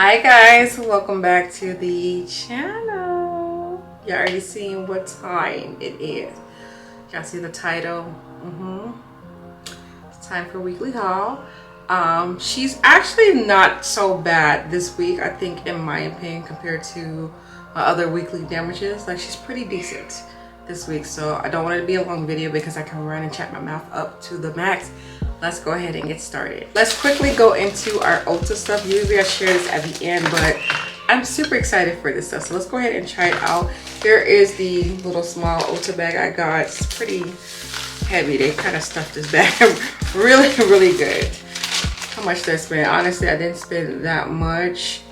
Hi guys, welcome back to the channel. You already seen what time it is. Y'all see the title? It's time for weekly haul. She's actually not so bad this week, I think, in my opinion, compared to my other weekly damages. Like, she's pretty decent this week, so I don't want it to be a long video because I can run and chat my mouth up to the max. Let's go ahead and get started. Let's quickly go into our Ulta stuff. Usually I share this at the end, but I'm super excited for this stuff. So let's go ahead and try it out. Here is the little small Ulta bag I got. It's pretty heavy. They kind of stuffed this bag really, really good. How much did I spend? Honestly, I didn't spend that much.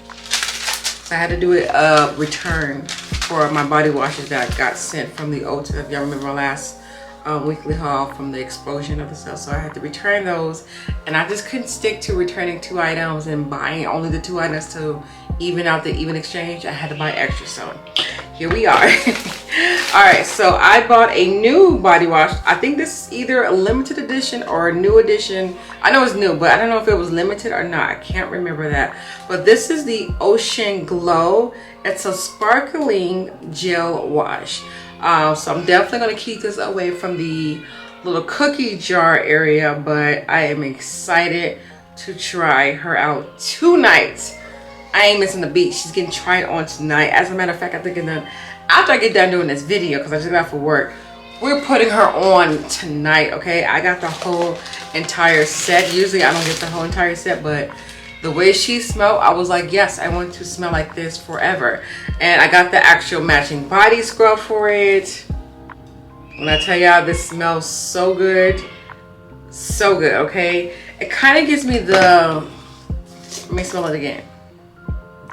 I had to do a return for my body washes that got sent from the Ulta. If y'all remember my last weekly haul from the explosion of the sale, so I had to return those, and I just couldn't stick to returning 2 items and buying only the 2 items to even out the even exchange. I had to buy extra, so here we are. All right, so I bought a new body wash. I think this is either a limited edition or a new edition. I know it's new, but I don't know if it was limited or not. I can't remember that, but this is the Ocean Glow. It's a sparkling gel wash. So I'm definitely going to keep this away from the little cookie jar area, but I am excited to try her out tonight. I ain't missing the beat. She's getting tried on tonight. As a matter of fact, I'm thinking that after I get done doing this video, because I just got off for work, we're putting her on tonight, okay? I got the whole entire set. Usually I don't get the whole entire set, but the way she smelled, I was like, yes, I want to smell like this forever. And I got the actual matching body scrub for it. When I tell y'all, this smells so good. So good, okay? It kind of gives me the, let me smell it again.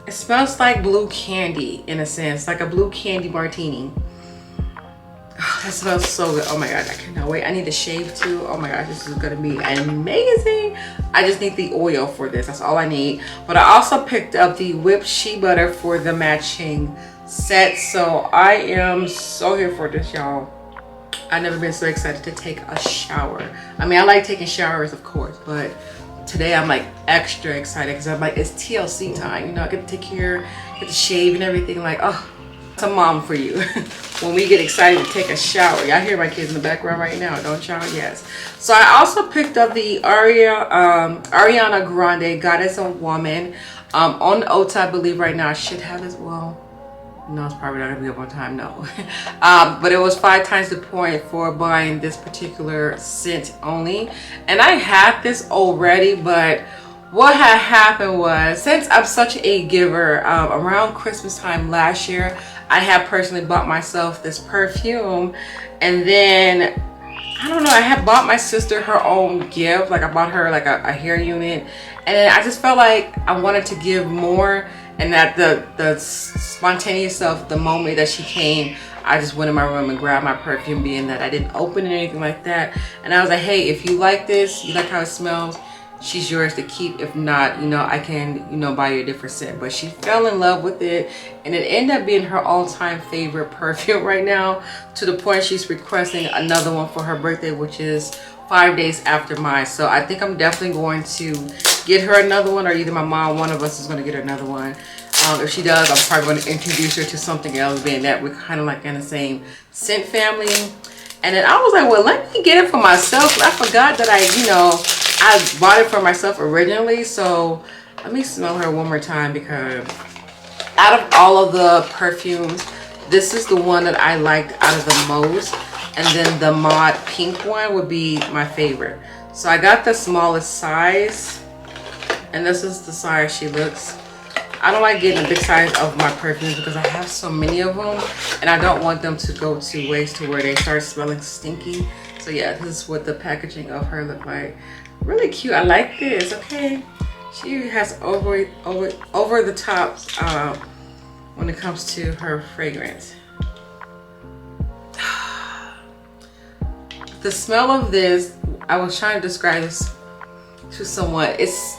It smells like blue candy in a sense, like a blue candy martini. Oh, that smells so good. Oh my god, I cannot wait. I need to shave too. Oh my gosh, this is gonna be amazing. I just need the oil for this. That's all I need. But I also picked up the whipped shea butter for the matching set. So I am so here for this, y'all. I've never been so excited to take a shower. I mean, I like taking showers, of course, but today I'm like extra excited because I'm like, it's TLC time. You know, I get to take care, get to shave and everything. Like, oh, it's a mom for you. When we get excited to take a shower. Y'all hear my kids in the background right now, don't y'all? Yes. So I also picked up the Ariana Grande Goddess of Woman on Ulta. I believe right now I should have as well. No, it's probably not gonna be up on time, no. But it was 5 times the point for buying this particular scent only. And I had this already, but what had happened was, since I'm such a giver, around Christmas time last year, I had personally bought myself this perfume, and then I don't know, I had bought my sister her own gift. Like, I bought her like a hair unit, and then I just felt like I wanted to give more, and that the spontaneous self, the moment that she came, I just went in my room and grabbed my perfume, being that I didn't open it or anything like that. And I was like, hey, if you like this, you like how it smells, she's yours to keep. If not, you know, I can, you know, buy you a different scent. But she fell in love with it, and it ended up being her all-time favorite perfume right now, to the point she's requesting another one for her birthday, which is 5 days after mine. So I think I'm definitely going to get her another one, or either my mom, one of us is going to get her another one. If she does, I'm probably going to introduce her to something else, being that we're kind of like in the same scent family. And then I was like, well, let me get it for myself. I forgot that I bought it for myself originally. So let me smell her one more time, because out of all of the perfumes, this is the one that I liked out of the most. And then the Mod Pink one would be my favorite. So I got the smallest size, and this is the size she looks. I don't like getting a big size of my perfumes because I have so many of them, and I don't want them to go to waste to where they start smelling stinky. So yeah, this is what the packaging of her look like. Really cute. I like this. Okay, she has over the top when it comes to her fragrance. The smell of this, I was trying to describe this to someone. It's,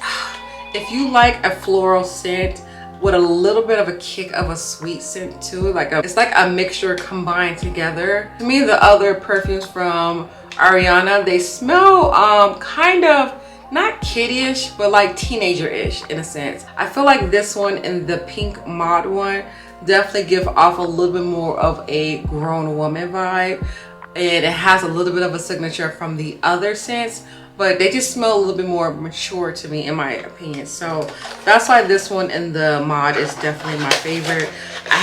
if you like a floral scent with a little bit of a kick of a sweet scent to it, it's like a mixture combined together. To me, the other perfumes from Ariana, they smell kind of not kiddie-ish, but like teenager-ish in a sense. I feel like this one and the pink mod one definitely give off a little bit more of a grown woman vibe, and it has a little bit of a signature from the other scents, but they just smell a little bit more mature to me in my opinion. So that's why this one in the mod is definitely my favorite. I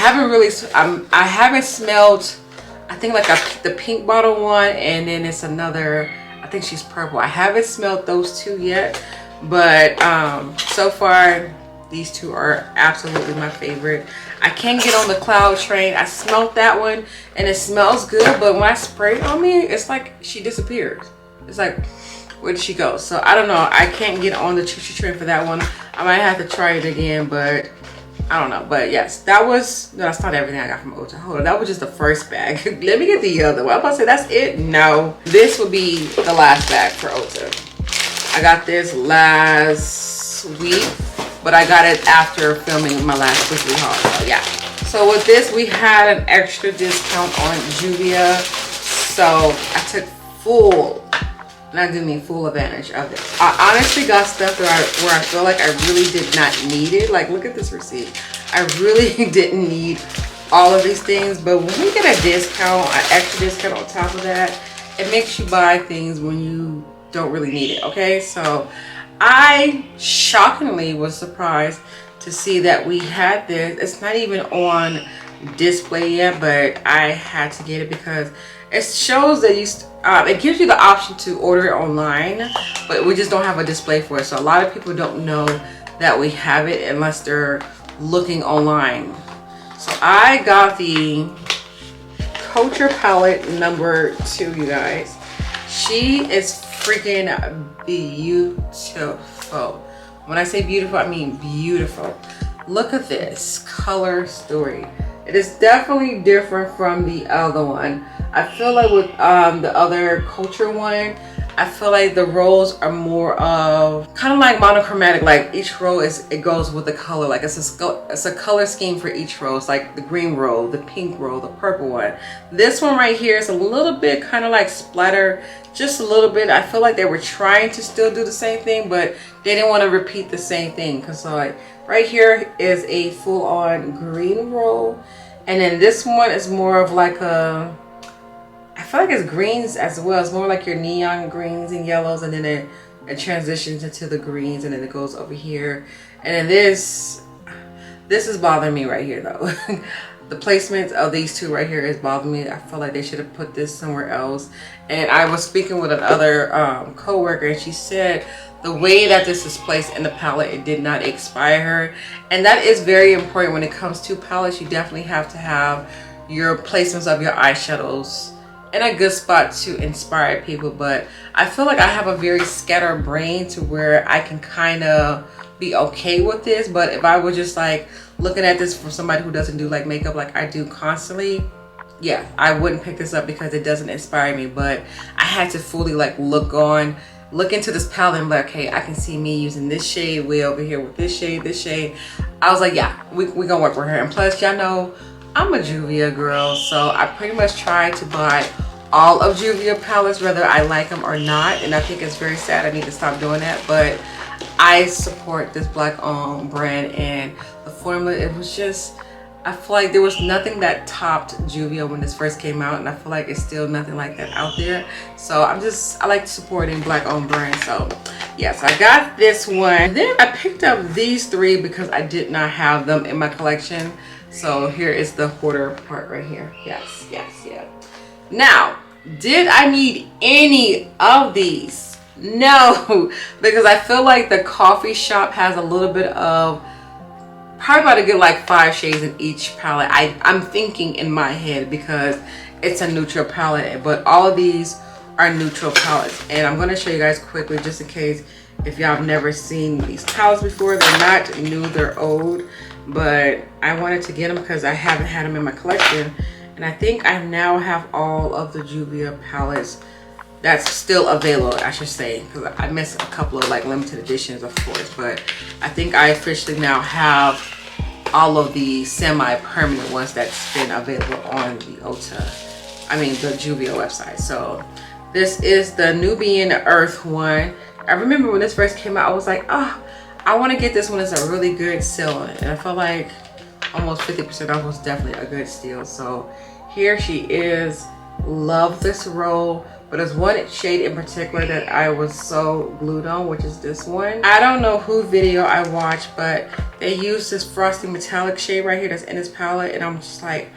haven't smelled, I think like the pink bottle one, and then it's another, I think she's purple. I haven't smelled those two yet, but so far these two are absolutely my favorite. I can't get on the cloud train. I smelled that one and it smells good, but when I spray it on me, it's like she disappears. It's like, where did she go? So I don't know. I can't get on the choo-choo train for that one. I might have to try it again, but I don't know. But yes, that was, no, that's not everything I got from Ulta. Hold on, that was just the first bag. Let me get the other one. I'm about to say, that's it? No. This will be the last bag for Ulta. I got this last week, but I got it after filming my last weekly haul. So yeah. So with this, we had an extra discount on Juvia. So I took full, and I do mean full advantage of this. I honestly got stuff where I feel like I really did not need it. Like, look at this receipt. I really didn't need all of these things, but when you get a discount, an extra discount on top of that, it makes you buy things when you don't really need it, okay? So I shockingly was surprised to see that we had this. It's not even on display yet, but I had to get it because it shows that you it gives you the option to order it online, but we just don't have a display for it. So a lot of people don't know that we have it unless they're looking online. So I got the Culture Palette number 2, you guys. She is freaking beautiful. When I say beautiful, I mean beautiful. Look at this color story. It is definitely different from the other one. I feel like with the other Culture one, I feel like the rows are more of kind of like monochromatic. Like each row it goes with the color. Like it's a color scheme for each row. It's like the green row, the pink row, the purple one. This one right here is a little bit kind of like splatter, just a little bit. I feel like they were trying to still do the same thing, but they didn't want to repeat the same thing. Because like right here is a full-on green row, and then this one is more of like a, I feel like it's greens as well. It's more like your neon greens and yellows, and then it transitions into the greens, and then it goes over here. And then this is bothering me right here though. The placement of these two right here is bothering me. I feel like they should have put this somewhere else. And I was speaking with another co-worker, and she said the way that this is placed in the palette, it did not inspire her. And that is very important when it comes to palettes. You definitely have to have your placements of your eyeshadows in a good spot to inspire people. But I feel like I have a very scattered brain to where I can kind of be okay with this. But if I was just like looking at this for somebody who doesn't do like makeup like I do constantly, yeah, I wouldn't pick this up because it doesn't inspire me. But I had to fully like look into this palette and be like, okay, I can see me using this shade way over here with this shade, this shade. I was like, yeah, we gonna work with her. And plus, y'all know I'm a Juvia girl, so I pretty much try to buy all of Juvia palettes whether I like them or not. And I think it's very sad. I need to stop doing that, but I support this black owned brand, and the formula, it was just, I feel like there was nothing that topped Juvia when this first came out, and I feel like it's still nothing like that out there. So I like supporting black owned brands. So yes, I got this one. Then I picked up these 3 because I did not have them in my collection. So here is the hoarder part right here. Yes, yes, yeah. Now, did I need any of these? No, because I feel like the coffee shop has a little bit of, probably about to get like 5 shades in each palette. I'm thinking in my head because it's a neutral palette, but all of these are neutral palettes. And I'm going to show you guys quickly just in case if y'all have never seen these palettes before. They're not new, they're old, but I wanted to get them because I haven't had them in my collection. And I think I now have all of the Juvia palettes that's still available, I should say, because I missed a couple of like limited editions, of course. But I think I officially now have all of the semi-permanent ones that's been available on the the Juvia website. So this is the Nubian Earth one. I remember when this first came out, I was like, oh, I want to get this one as a really good sale. And I felt like almost 50% off was definitely a good steal. So here she is. Love this roll. But there's one shade in particular that I was so glued on, which is this one. I don't know who video I watched, but they used this frosty metallic shade right here that's in this palette, and I'm just like,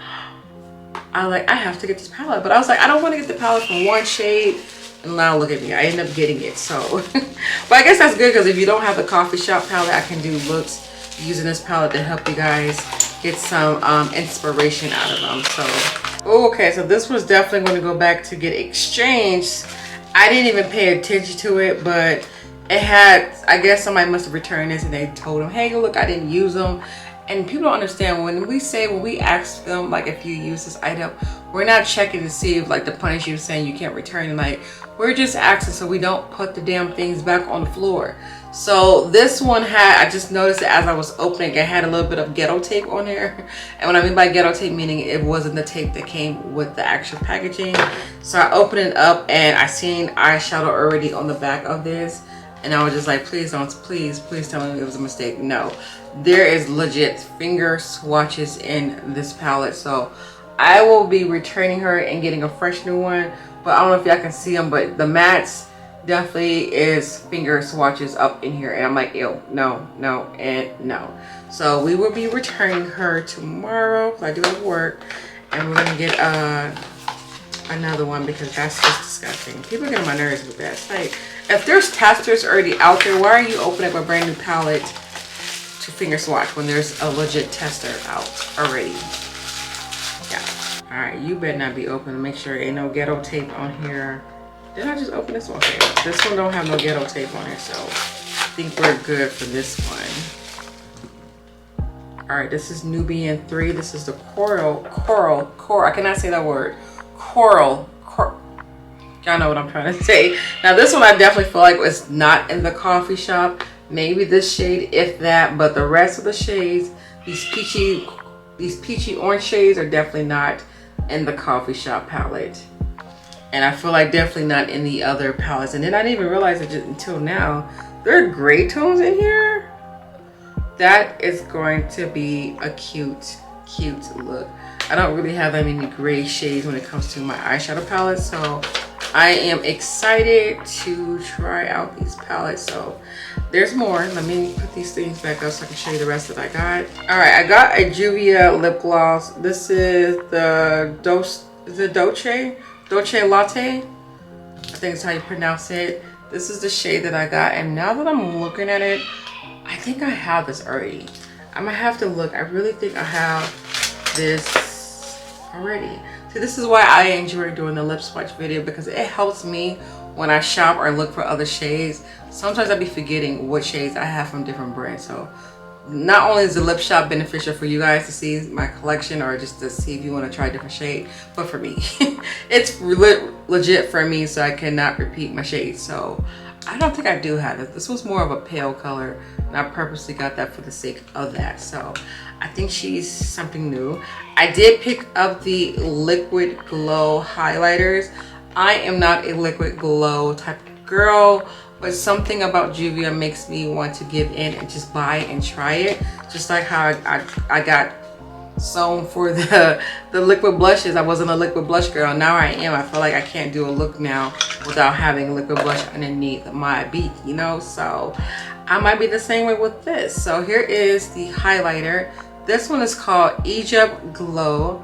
I have to get this palette. But I was like, I don't want to get the palette from one shade, and now look at me, I end up getting it. So, but I guess that's good, because if you don't have the coffee shop palette, I can do looks using this palette to help you guys get some inspiration out of them. So, okay, so this was definitely going to go back to get exchanged. I didn't even pay attention to it, but it had, I guess somebody must have returned this and they told them, hey, look, I didn't use them. And people don't understand, when we ask them, like, if you use this item, we're not checking to see if, like, the punish you saying you can't return it. Like, we're just asking so we don't put the damn things back on the floor. So this one had, I just noticed that as I was opening, it had a little bit of ghetto tape on there. And what I mean by ghetto tape, meaning it wasn't the tape that came with the actual packaging. So I opened it up and I seen eyeshadow already on the back of this. And I was just like, please don't, please tell me it was a mistake. No, there is legit finger swatches in this palette. So I will be returning her and getting a fresh new one. But I don't know if y'all can see them, but the mattes definitely is finger swatches up in here. And I'm like, ew, no, no, and no. So we will be returning her tomorrow, because I do have work. And we're going to get another one, because that's just disgusting. People get on my nerves with that. It's like, if there's testers already out there, why are you opening up a brand new palette to finger swatch when there's a legit tester out already? Yeah. All right, you better not be open. Make sure ain't no ghetto tape on here. Did I just open this one? Okay, this one don't have no ghetto tape on it, so I think we're good for this one. All right, this is Nubian 3. This is the coral. I cannot say that word. Coral. Y'all know what I'm trying to say. Now this one I definitely feel like was not in the coffee shop. Maybe this shade, if that, but the rest of the shades, these peachy orange shades are definitely not in the coffee shop palette. And I feel like definitely not in the other palettes. And then I didn't even realize it until now. There are gray tones in here. That is going to be a cute look. I don't really have that many gray shades when it comes to my eyeshadow palette. So I am excited to try out these palettes. So there's more. Let me put these things back up so I can show you the rest that I got. All right, I got a Juvia lip gloss. This is the Dolce Latte. I think that's how you pronounce it. This is the shade that I got. And now that I'm looking at it, I think I have this already. I might have to look. I really think I have this already. See, this is why I enjoy doing the lip swatch video, because it helps me when I shop or look for other shades. Sometimes I be forgetting what shades I have from different brands. So not only is the lip shop beneficial for you guys to see my collection or just to see if you want to try a different shade, but for me, it's legit for me, so I cannot repeat my shades. So I don't think I do have it. This was more of a pale color, and I purposely got that for the sake of that. So I think she's something new. I did pick up the Liquid Glow highlighters. I am not a Liquid Glow type of girl, but something about Juvia makes me want to give in and just buy and try it. Just like how I got sewn for the liquid blushes. I wasn't a liquid blush girl. Now I am. I feel like I can't do a look now without having liquid blush underneath my beak, you know? So I might be the same way with this. So here is the highlighter. This one is called Egypt Glow,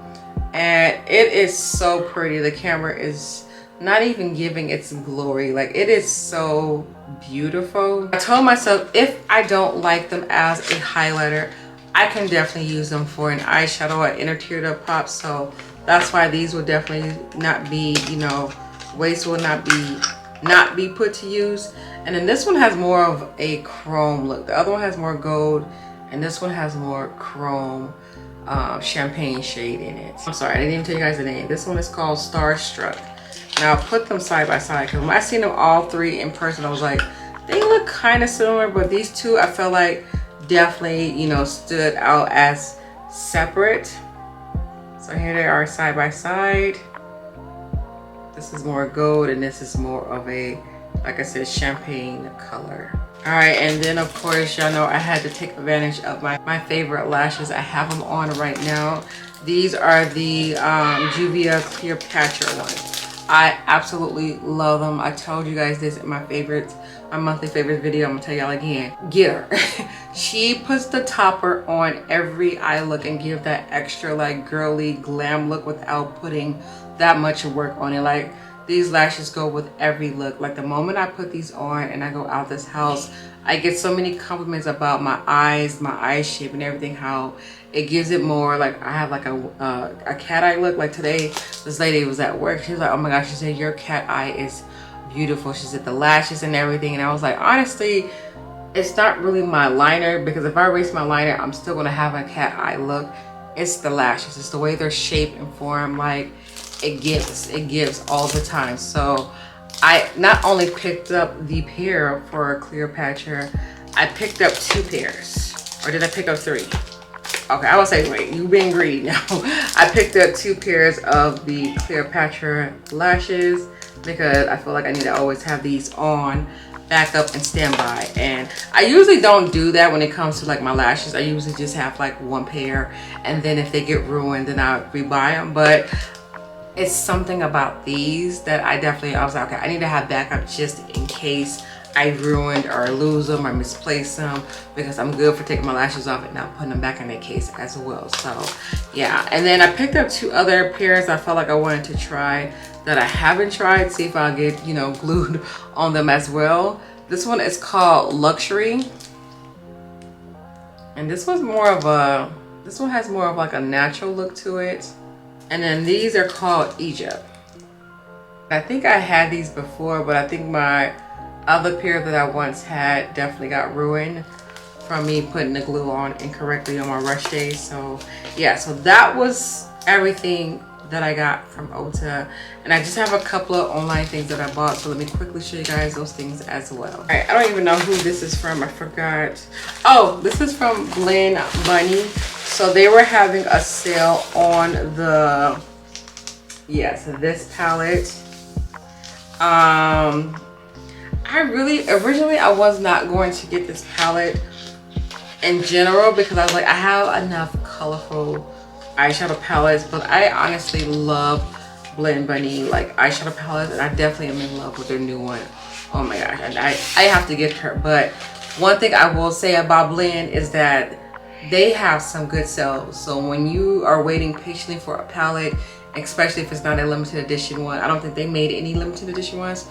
and it is so pretty. The camera is not even giving its glory. Like, it is so beautiful. I told myself if I don't like them as a highlighter, I can definitely use them for an eyeshadow or inner tear duct pop. So that's why these will definitely not be, you know, waste will not be put to use. And then this one has more of a chrome look. The other one has more gold, and this one has more chrome champagne shade in it. I'm sorry, I didn't even tell you guys the name. This one is called Starstruck. Now I'll put them side by side, because when I seen them all three in person, I was like, they look kind of similar, but these two I felt like definitely, you know, stood out as separate. So here they are side by side. This is more gold and this is more of a like I said, champagne color. All right, and then of course, y'all know I had to take advantage of my favorite lashes. I have them on right now. These are the Juvia Cleopatra ones. I absolutely love them. I told you guys this in my favorites, my monthly favorites video. I'm gonna tell y'all again. Get her. She puts the topper on every eye look and give that extra like girly glam look without putting that much work on it. Like, these lashes go with every look. Like, the moment I put these on and I go out this house, I get so many compliments about my eyes, my eye shape and everything, how it gives it more like I have like a cat eye look. Like today, this lady was at work. She was like, oh my gosh, she said, your cat eye is beautiful. She said the lashes and everything. And I was like, honestly, it's not really my liner, because if I erase my liner, I'm still gonna have a cat eye look. It's the lashes. It's the way they're shaped and formed. Like, it gives all the time. So I not only picked up the pair for Cleopatra, I picked up 2 pairs. Or did I pick up 3? Okay, I was saying, wait, you being greedy now. I picked up 2 pairs of the Cleopatra lashes because I feel like I need to always have these on, back up and standby. And I usually don't do that when it comes to like my lashes. I usually just have like 1 pair, and then if they get ruined, then I rebuy them. But it's something about these that I was like, okay, I need to have backup just in case I ruined or lose them or misplace them, because I'm good for taking my lashes off and not putting them back in their case as well. So yeah, and then I picked up 2 other pairs I felt like I wanted to try that I haven't tried, see if I'll get, you know, glued on them as well. This one is called Luxury, and this one has more of like a natural look to it. And then these are called Egypt. I think I had these before, but I think my other pair that I once had definitely got ruined from me putting the glue on incorrectly on my rush days. So yeah, so that was everything that I got from Ulta. And I just have a couple of online things that I bought, so let me quickly show you guys those things as well. All right, I don't even know who this is from, I forgot. Oh, this is from Blend Bunny. So they were having a sale on the, yes, this palette. Originally I was not going to get this palette in general, because I was like, I have enough colorful eyeshadow palettes, but I honestly love Blend Bunny like eyeshadow palettes, and I definitely am in love with their new one. Oh my gosh, and I have to get her. But one thing I will say about Blend is that they have some good sales. So when you are waiting patiently for a palette, especially if it's not a limited edition one, I don't think they made any limited edition ones,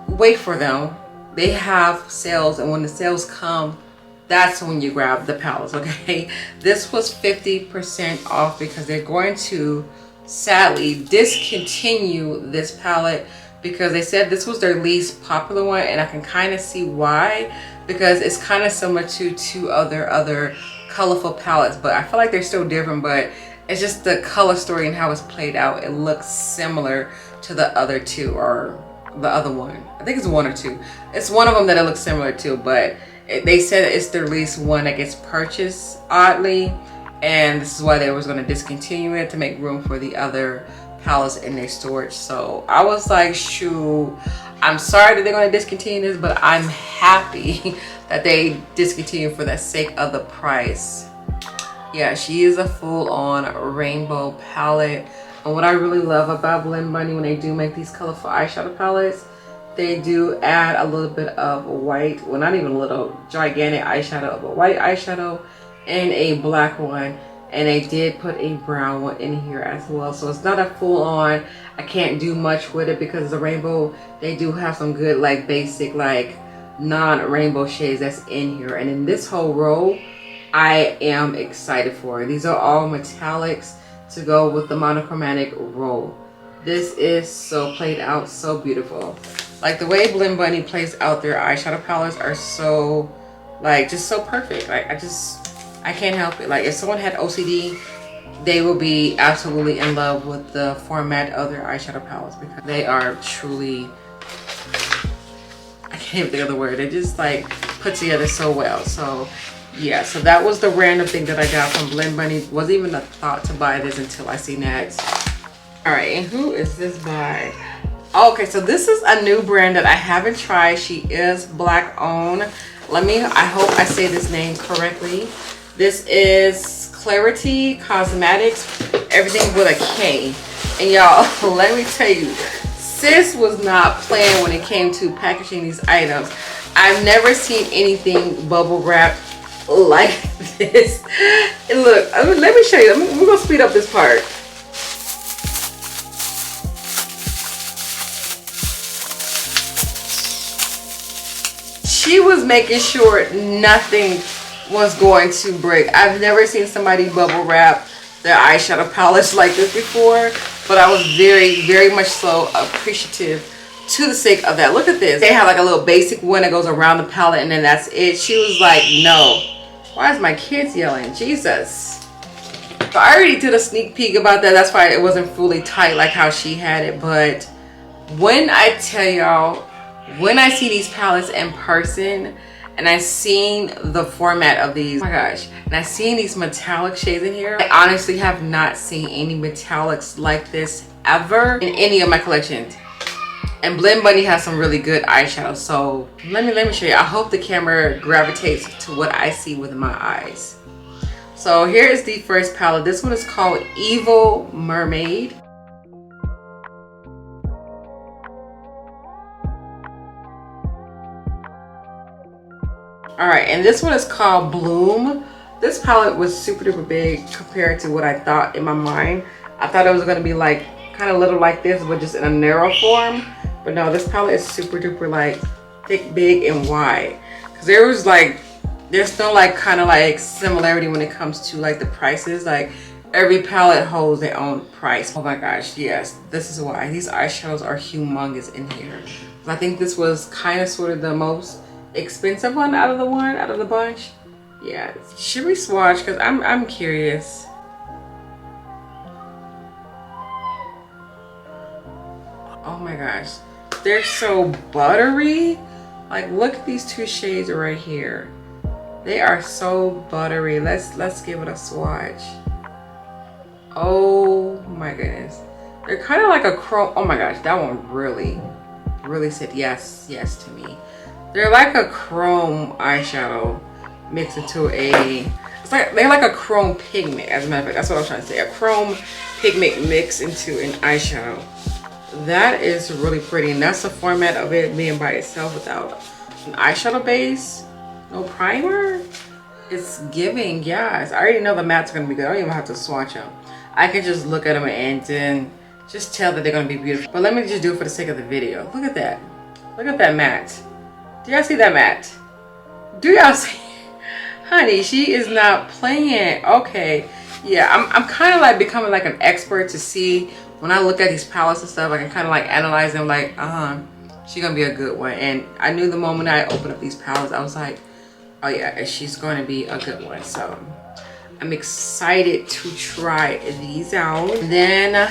wait for them. They have sales, and when the sales come, that's when you grab the palettes, okay? This was 50% off because they're going to sadly discontinue this palette, because they said this was their least popular one, and I can kind of see why, because it's kind of similar to 2 other colorful palettes, but I feel like they're still different. But it's just the color story and how it's played out. It looks similar to the other 2, or the other one. I think it's 1 or 2. It's one of them that it looks similar to, but they said it's their least one that gets purchased, oddly, and this is why they was going to discontinue it to make room for the other palettes in their storage. So I was like, shoot, I'm sorry that they're going to discontinue this, but I'm happy that they discontinue for the sake of the price. Yeah, she is a full-on rainbow palette. And what I really love about Blend Bunny when they do make these colorful eyeshadow palettes, they do add a little bit of white, well, not even a little, gigantic eyeshadow, of a white eyeshadow and a black one. And they did put a brown one in here as well. So it's not a full-on, I can't do much with it, because the rainbow, they do have some good like basic like non-rainbow shades that's in here. And in this whole row, I am excited for. These are all metallics to go with the monochromatic roll. This is so played out, so beautiful. Like the way Blend Bunny plays out their eyeshadow palettes are so like just so perfect. Like I can't help it. Like if someone had OCD, they will be absolutely in love with the format of their eyeshadow palettes, because they are truly, I can't even think of the word, they just like put together so well. So yeah, so that was the random thing that I got from Blend Bunny. Wasn't even a thought to buy this until I seen that. All right, and who is this by? Okay, so this is a new brand that I haven't tried. She is Black owned. I hope I say this name correctly. This is Klarity Cosmetics, everything with a K. And y'all, let me tell you, sis was not playing when it came to packaging these items. I've never seen anything bubble wrapped like this. And look, let me show you. We're gonna speed up this part. She was making sure nothing was going to break. I've never seen somebody bubble wrap their eyeshadow palettes like this before, but I was very much so appreciative to the sake of that. Look at this. They have like a little basic one that goes around the palette and then that's it. She was like, no. Why is my kids yelling? Jesus. So I already did a sneak peek about that. That's why it wasn't fully tight like how she had it. But when I tell y'all, when I see these palettes in person and I seen the format of these, oh my gosh, and I seen these metallic shades in here, I honestly have not seen any metallics like this ever in any of my collections. And Blend Bunny has some really good eyeshadows. So let me show you. I hope the camera gravitates to what I see with my eyes. So here is the first palette. This one is called Evil Mermaid. All right, and this one is called Bloom. This palette was super duper big compared to what I thought in my mind. I thought it was gonna be like kind of little like this, but just in a narrow form. But no, this palette is super duper like thick, big, and wide. Cause there's no like kind of like similarity when it comes to like the prices. Like every palette holds their own price. Oh my gosh, yes, this is why these eyeshadows are humongous in here. I think this was kind of sort of the most expensive one out of the bunch. Yeah, should we swatch? Because I'm curious. Oh my gosh, they're so buttery. Like look at these two shades right here. They are so buttery. Let's give it a swatch. Oh my goodness, they're kind of like a chrome. Oh my gosh, that one really said yes to me. They're like a chrome eyeshadow mixed into they're like a chrome pigment, as a matter of fact. That's what I was trying to say. A chrome pigment mixed into an eyeshadow. That is really pretty, and that's the format of it being by itself without an eyeshadow base, no primer. It's giving, yes. I already know the mattes are gonna be good. I don't even have to swatch them. I can just look at them and then just tell that they're gonna be beautiful. But let me just do it for the sake of the video. Look at that. Look at that matte. Do y'all see that matte? Do y'all see? Honey, she is not playing. Okay. Yeah, I'm kind of like becoming like an expert to see when I look at these palettes and stuff, I can kind of like analyze them like, she's gonna be a good one. And I knew the moment I opened up these palettes, I was like, oh yeah, she's going to be a good one. So I'm excited to try these out. And then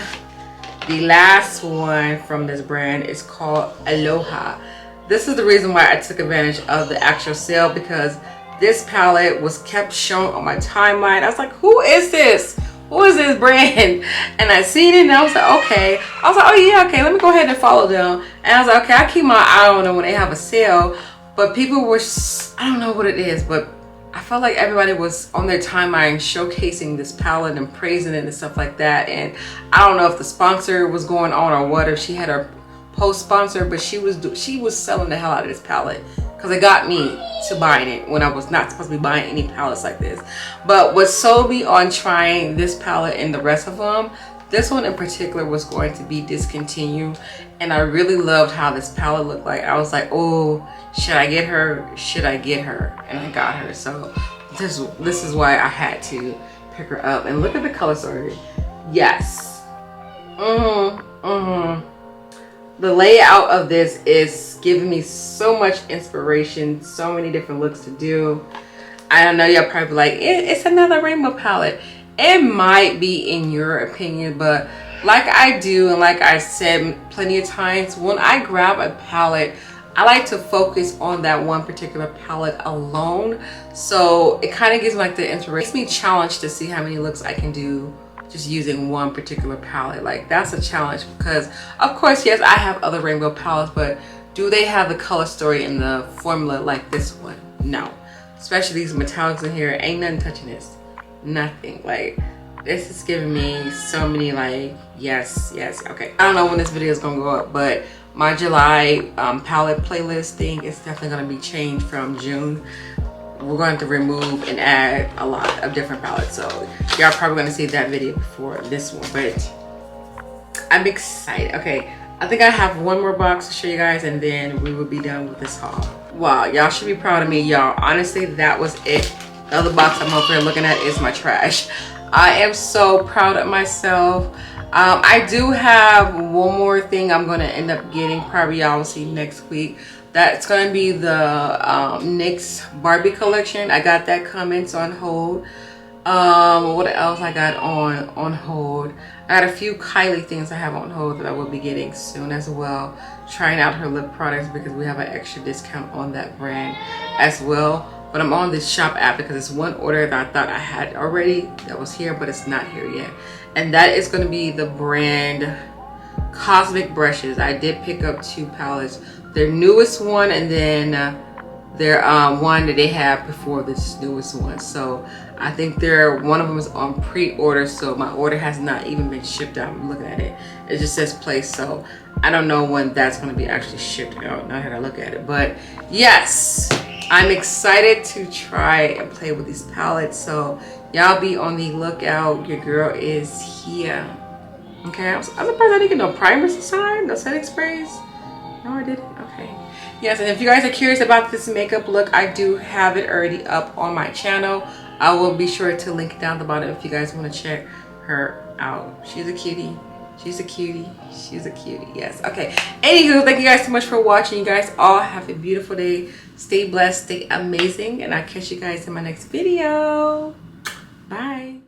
the last one from this brand is called Aloha. This is the reason why I took advantage of the actual sale, because this palette was kept shown on my timeline. I was like, who is this? Who is this brand? And I seen it and I was like, okay. I was like, oh yeah, okay, let me go ahead and follow them. And I was like, okay, I keep my eye on them when they have a sale. But people were, I don't know what it is, but I felt like everybody was on their timeline showcasing this palette and praising it and stuff like that. And I don't know if the sponsor was going on or what, if she had her post sponsor, but she was selling the hell out of this palette, because it got me to buying it when I was not supposed to be buying any palettes like this. But what sold me on trying this palette and the rest of them, this one in particular was going to be discontinued, and I really loved how this palette looked like. I was like, oh, should I get her? Should I get her? And I got her. So this is why I had to pick her up. And look at the color story. Yes. The layout of this is giving me so much inspiration, so many different looks to do. I don't know, y'all probably like, it's another rainbow palette. It might be in your opinion, but like I do, and like I said plenty of times, when I grab a palette, I like to focus on that one particular palette alone. So it kind of gives me like the inspiration, makes me challenged to see how many looks I can do just using one particular palette. Like, that's a challenge because, of course, yes, I have other rainbow palettes, but do they have the color story in the formula like this one? No. Especially these metallics in here. Ain't nothing touching this. Nothing. Like, this is giving me so many, like, yes. Okay, I don't know when this video is gonna go up, but my July palette playlist thing is definitely gonna be changed from June. We're going to remove and add a lot of different palettes, so y'all probably gonna see that video before this one, but I'm excited. Okay, I think I have one more box to show you guys and then we will be done with this haul. Wow, y'all should be proud of me, y'all. Honestly, that was it. The other box I'm over here looking at is my trash. I am so proud of myself. I do have one more thing I'm gonna end up getting, probably y'all will see next week. That's gonna be the NYX Barbie collection. I got that coming, so on hold. What else I got on hold? I got a few Kylie things I have on hold that I will be getting soon as well. Trying out her lip products because we have an extra discount on that brand as well. But I'm on this shop app because it's one order that I thought I had already that was here, but it's not here yet. And that is going to be the brand Cosmic Brushes. I did pick up 2 palettes. Their newest one and then their one that they have before this newest one. So I think one of them is on pre-order, so my order has not even been shipped out. I'm looking at it. It just says placed, so I don't know when that's going to be actually shipped out. Now that I look at it, but yes, I'm excited to try and play with these palettes. So y'all be on the lookout. Your girl is here. Okay, I'm surprised I didn't get no primers this time, no setting sprays. No, I didn't. Okay. Yes, and if you guys are curious about this makeup look, I do have it already up on my channel. I will be sure to link it down the bottom if you guys want to check her out. She's a cutie. She's a cutie. She's a cutie. Yes. Okay. Anywho, thank you guys so much for watching. You guys all have a beautiful day. Stay blessed. Stay amazing. And I'll catch you guys in my next video. Bye.